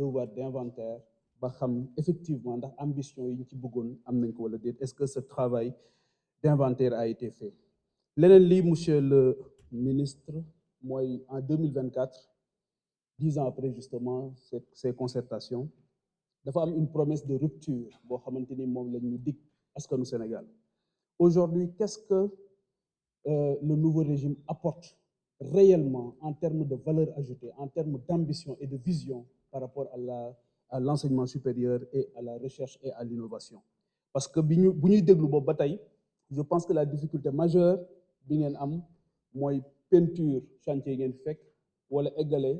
devoir d'inventaire ba xam effectivement ndax ambition yi ñu ci bëggoon am nañ ko wala déet. Est-ce que ce travail d'inventaire a été fait? Leneen li monsieur le ministre mooy en 2024, 10 ans après justement ces concertations, dafa am une promesse de rupture boo xamante ni moom lañ ñu dig askanu Sénégal. Aujourd'hui, qu'est-ce que le nouveau régime apporte réellement en termes de valeur ajoutée, en termes d'ambition et de vision par rapport à l'enseignement supérieur et à la recherche et à l'innovation? Parce que bu ñuy déglu boobu ba tey, je pense que la difficulté majeure bi ngeen am mooy peinture chantier yi ngeen fekk wala eggale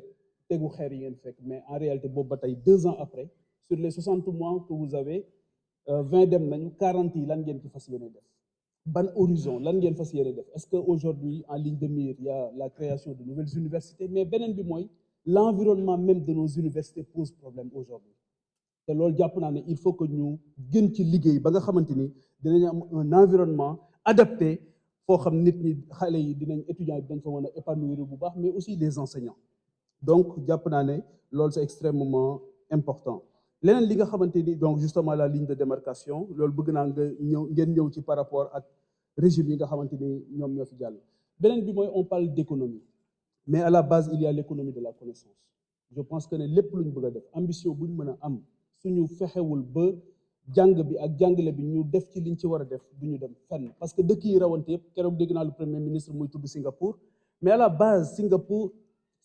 tegu xeer yi ngeen fekk. Mais en réalité boobu ba tey 2 ans après, sur les 60 mois que vous avez, 20 dem nañu, 40 yi lan ngeen ci fas yéene def? Ban horizon lan ngeen fas yéene def? Est-ce que aujourd'hui en ligne de mire il y a la création de nouvelles universités? Mais beneen bi mooy l'environnement même de nos universités pose problème aujourd'hui. te loolu jàpp naa ne il faut que ñu gën ci liggéey ba nga xamante ni dinañ am un environnement adapté foo xam nit ñi xale yi dinañ étudiants yi dañ fa mën a épanouir bu baax, mais aussi les enseignants. Donc jàpp naa ne loolu c'est extrêmement important. Leneen li nga xamante ni donc justement la ligne de démarcation, loolu bëgg naa ngeen ñëw ci par rapport ak régime yi nga xamante ni ñoom ñoo fi jàll. Beneen bi mooy on parle d'économie, mais à la base il y a l'économie de la connaissance. Je pense que ne lépp lu ñu bëgg a def, ambition bu ñu mën a am, suñu fexewul ba jàng bi ak jàngale bi ñu def ci liñ ci war a def du ñu dem fenn. Parce que dëkk yi rawante yëpp, keroog dégg naa le premier ministre muy tudd Singapour, mais à la base Singapour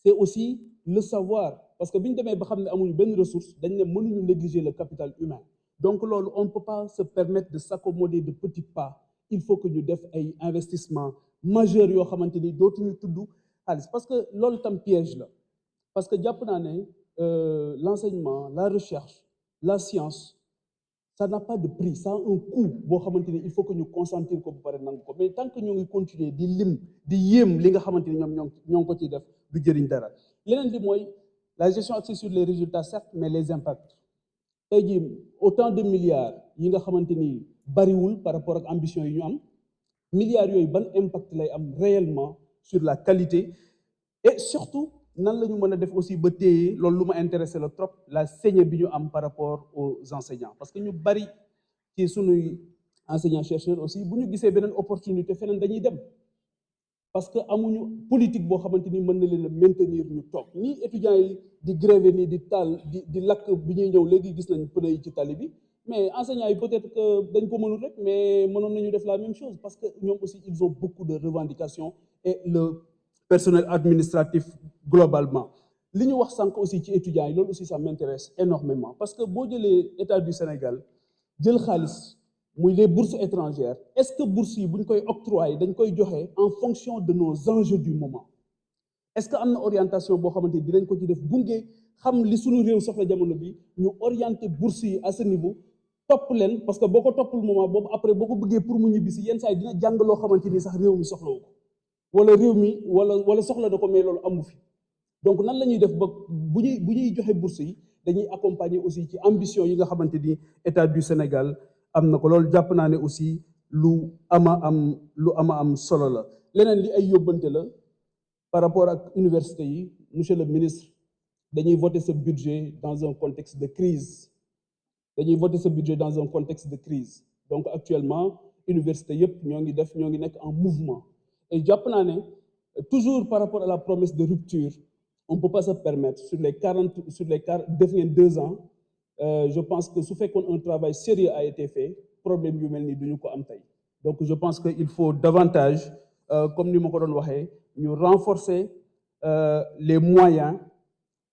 c'est aussi le savoir. Parce que bi ñu demee ba xam ne amuñu benn ressource, dañ ne mënuñu négliger le capital humain. Donc loolu on ne peut pas se permettre de s'accommoder de petits pas. Il faut que ñu def ay investissements majeurs yoo xamante ni dootuñu tudd xaalis, parce que loolu tam piège la. Parce que jàpp naa ne l'enseignement, la recherche, la science, ça n'a pas de prix, ça a un coût boo xamante ni il faut que ñu consentir ko bu pare nangu ko. Mais tant que ñoo ngi continuer di lim di yéem li nga xamante ni ñoo ngi ko ciy def du jëriñ dara. Leneen bi mooy la gestion axée sur les résultats certes, mais les impacts. Tey jii autant de milliards yi nga xamante ni bariwul par rapport ak ambition yi ñu am, milliards yooyu ban impact lay am réellement sur la qualité et surtout nan la ñu mën a def aussi ba téye loolu lu ma intéressé la trop, la saignée bi ñu am par rapport aux enseignants. Parce que ñu bari ci sunuy enseignants chercheurs aussi bu ñu gisee beneen opportunité feneen dañuy dem, parce que amuñu politique boo xamante ni mën na leen a maintenir ñu toog. Nii étudiants yi di gréver nii di taal di lakk bi ñuy ñëw léegi gis nañ pneu yi ci tali bi, mais enseignants yi peut-être que dañ ko mënul rek, mais mënoon nañu def la même chose, parce que ñoom aussi ils ont beaucoup de revendications et le personnel administratif globalement. Li ñu wax sànq aussi ci étudiants yi loolu aussi ça m'intéresse énormément, parce que boo jëlee état du Sénégal jël xaalis muy les bourses étrangères, est-ce que bourses yi bu ñu koy octroyer dañ koy joxe en fonction de nos enjeux du moment? Est-ce que am na orientation boo xamante ni dinañ ko ci def gunge xam li suñu réew soxla jamono bi ñu orienter bourses yi à ce niveau, topp leen, parce que boo ko toppul moment boobu après boo ko bëggee pour mu ñibbi si yenn saa yi dina jàng loo xamante ni sax réew mi soxlawu ko, wala réew mi wala soxla na ko mais loolu amu fi. Donc nan la ñuy def ba bu ñuy joxe bourse yi dañuy accompagner aussi ci ambition yi nga xamante ni état du Sénégal am na ko. Loolu jàpp naa ne aussi lu ama am solo la. Leneen li ay yóbbante la par rapport ak université yi, monsieur le ministre, dañuy voter ce budget dans un contexte de crise. Dañuy voter ce budget dans un contexte de crise. Donc actuellement université yëpp ñoo ngi nekk en mouvement. Et jàpp naa ne toujours par rapport à la promesse de rupture, on ne peut pas se permettre sur les 2 ans, je pense que su fekkoon un travail sérieux a été fait, problème yu mel ni duñu ko am tey. Donc je pense qu'il faut davantage, comme ni ma ko doon waxee, ñu renforcer les moyens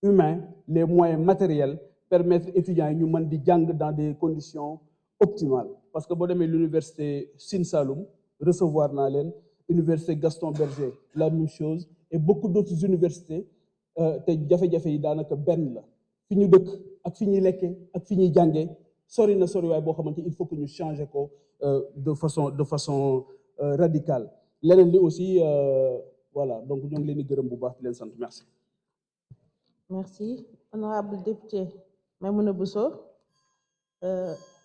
humains, les moyens matériels, permettre étudiants yi ñu mën di jàng dans des conditions optimales. Parce que boo demee l'université Sine Saloum recevoir naa leen, université Gaston Berger la même chose, et beaucoup d'autres universités. Te jafe-jafe yi daanaka benn la, fi ñu dëkk ak fi ñuy lekkee ak fi ñuy jàngee sori na soriwaay boo xamante il faut que ñu changer ko de façon radicale. Leneen li aussi voilà, donc ñoo ngi leen di gërëm bu baax di leen sant. Merci. Merci. Honorable député Maimouna Bousso.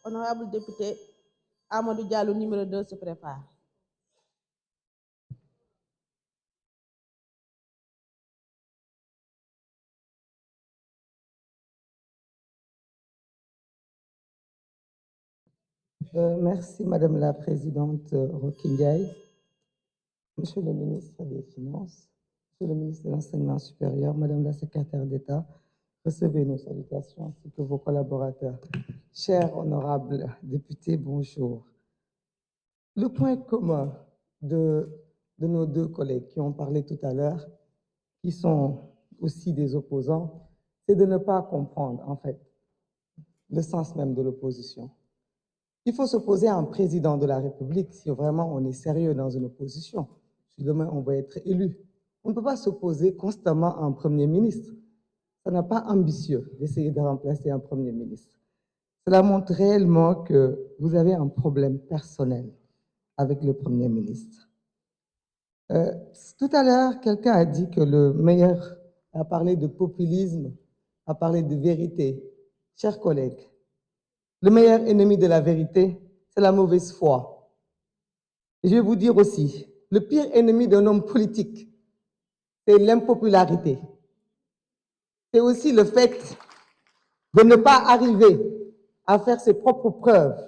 Honorable député Amadou Diallo numéro 2 se prépare. Merci Madame la Présidente Roquingay. Monsieur le ministre des Finances, Monsieur le ministre de l'Enseignement supérieur, Madame la Secrétaire d'État, recevez nos salutations ainsi que vos collaborateurs. Chers honorables députés, bonjour. Le point commun de nos deux collègues qui ont parlé tout à l'heure, qui sont aussi des opposants, c'est de ne pas comprendre, en fait, le sens même de l'opposition. Il faut s'opposer à un président de la République si vraiment on est sérieux dans une opposition. Si demain on va être élu, on ne peut pas s'opposer constamment à un Premier ministre. Ça n'a pas ambitieux d'essayer de remplacer un Premier ministre. Cela montre réellement que vous avez un problème personnel avec le Premier ministre. Tout à l'heure, quelqu'un a dit que le meilleur a parlé de populisme, a parlé de vérité. Chers collègues, le meilleur ennemi de la vérité, c'est la mauvaise foi. Et je vais vous dire aussi, le pire ennemi d'un homme politique, c'est l'impopularité. C'est aussi le fait de ne pas arriver à faire ses propres preuves,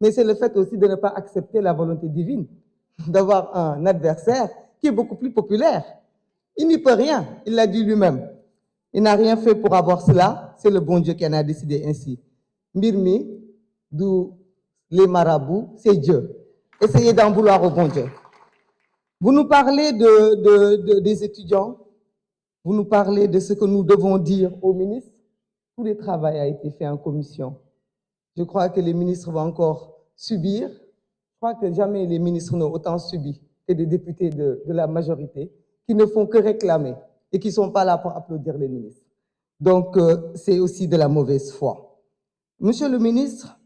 mais c'est le fait aussi de ne pas accepter la volonté divine, d'avoir un adversaire qui est beaucoup plus populaire. Il n'y peut rien, il l'a dit lui-même. Il n'a rien fait pour avoir cela, c'est le bon Dieu qui en a décidé ainsi. Mirmi, d'où les marabouts, c'est Dieu. Essayez d'en vouloir au bon Dieu. Vous nous parlez des étudiants, vous nous parlez de ce que nous devons dire au ministre. Tout le travail a été fait en commission. Je crois que les ministres vont encore subir. Je crois que jamais les ministres n'ont autant subi que des députés de la majorité qui ne font que réclamer et qui ne sont pas là pour applaudir les ministres. Donc, c'est aussi de la mauvaise foi. Monsieur le ministre,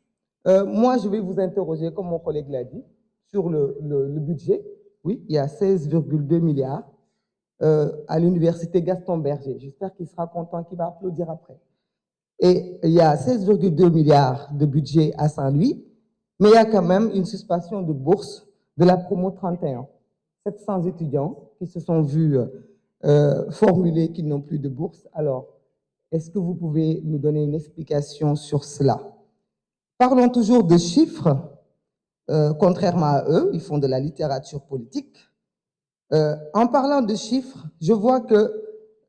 moi, je vais vous interroger, comme mon collègue l'a dit, sur le budget. Oui, il y a 16,2 milliards à l'université Gaston Berger. J'espère qu'il sera content, qu'il va applaudir après. Et il y a 16,2 milliards de budget à Saint-Louis, mais il y a quand même une suspension de bourse de la promo 31. 700 étudiants qui se sont vus formuler qu'ils n'ont plus de bourse. Alors, est-ce que vous pouvez nous donner une explication sur cela? Parlons toujours de chiffres. Contrairement à eux, ils font de la littérature politique. En parlant de chiffres, je vois que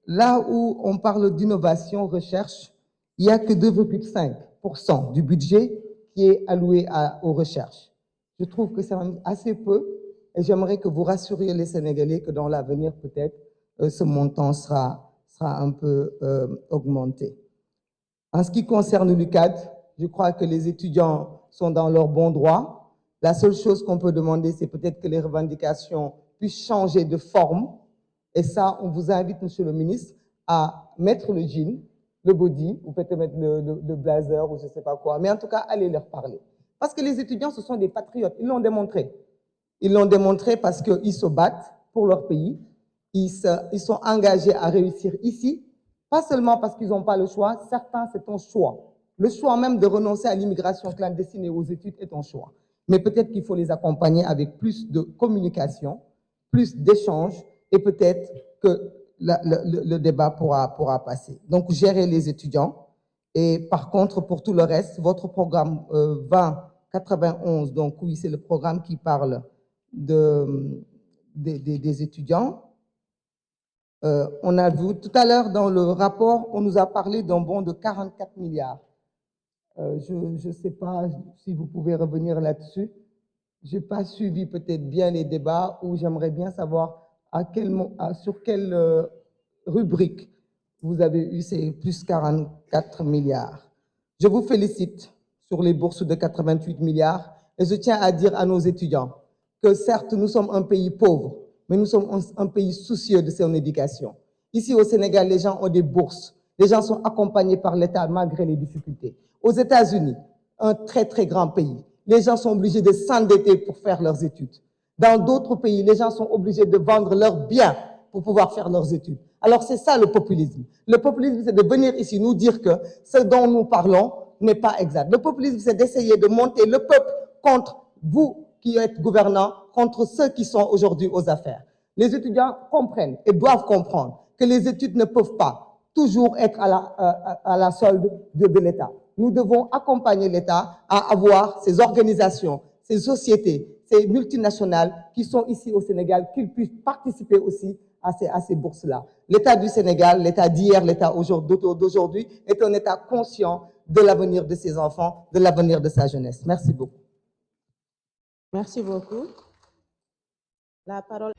là où on parle d'innovation, recherche, il n'y a que 2,5% du budget qui est alloué aux recherches. Je trouve que c'est assez peu et j'aimerais que vous rassuriez les Sénégalais que dans l'avenir, peut-être, ce montant sera un peu augmenté. En ce qui concerne l'UCAD, je crois que les étudiants sont dans leur bon droit. La seule chose qu'on peut demander, c'est peut-être que les revendications puissent changer de forme. Et ça, on vous invite, Monsieur le ministre, à mettre le jean, le body, ou peut-être mettre le blazer, ou je ne sais pas quoi. Mais en tout cas, allez leur parler. Parce que les étudiants, ce sont des patriotes. Ils l'ont démontré. Ils l'ont démontré parce qu'ils se battent pour leur pays. Ils sont engagés à réussir ici, pas seulement parce qu'ils n'ont pas le choix. Certains, c'est un choix. Le choix même de renoncer à l'immigration clandestine et aux études est un choix. Mais peut-être qu'il faut les accompagner avec plus de communication, plus d'échanges, et peut-être que le débat pourra passer. Donc, gérer les étudiants. Et par contre, pour tout le reste, votre programme 2091, donc oui, c'est le programme qui parle des étudiants. On a vu tout à l'heure dans le rapport, on nous a parlé d'un bond de 44 milliards. Je ne sais pas si vous pouvez revenir là-dessus. Je n'ai pas suivi peut-être bien les débats ou j'aimerais bien savoir sur quelle rubrique vous avez eu ces plus 44 milliards. Je vous félicite sur les bourses de 88 milliards et je tiens à dire à nos étudiants que certes, nous sommes un pays pauvre, mais nous sommes un pays soucieux de son éducation. Ici au Sénégal, les gens ont des bourses. Les gens sont accompagnés par l'État malgré les difficultés. Aux États-Unis, un très très grand pays, les gens sont obligés de s'endetter pour faire leurs études. Dans d'autres pays, les gens sont obligés de vendre leurs biens pour pouvoir faire leurs études. Alors c'est ça le populisme. Le populisme, c'est de venir ici nous dire que ce dont nous parlons n'est pas exact. Le populisme, c'est d'essayer de monter le peuple contre vous qui êtes gouvernants, contre ceux qui sont aujourd'hui aux affaires. Les étudiants comprennent et doivent comprendre que les études ne peuvent pas toujours être à la solde de l'État. nous devons accompagner l'État à avoir ces organisations, ces sociétés, ces multinationales qui sont ici au Sénégal, qu'ils puissent participer aussi à ces bourses-là. L'État du Sénégal, l'État d'hier, l'État d'aujourd'hui est un État conscient de l'avenir de ses enfants, de l'avenir de sa jeunesse. Merci beaucoup. Merci beaucoup. La parole.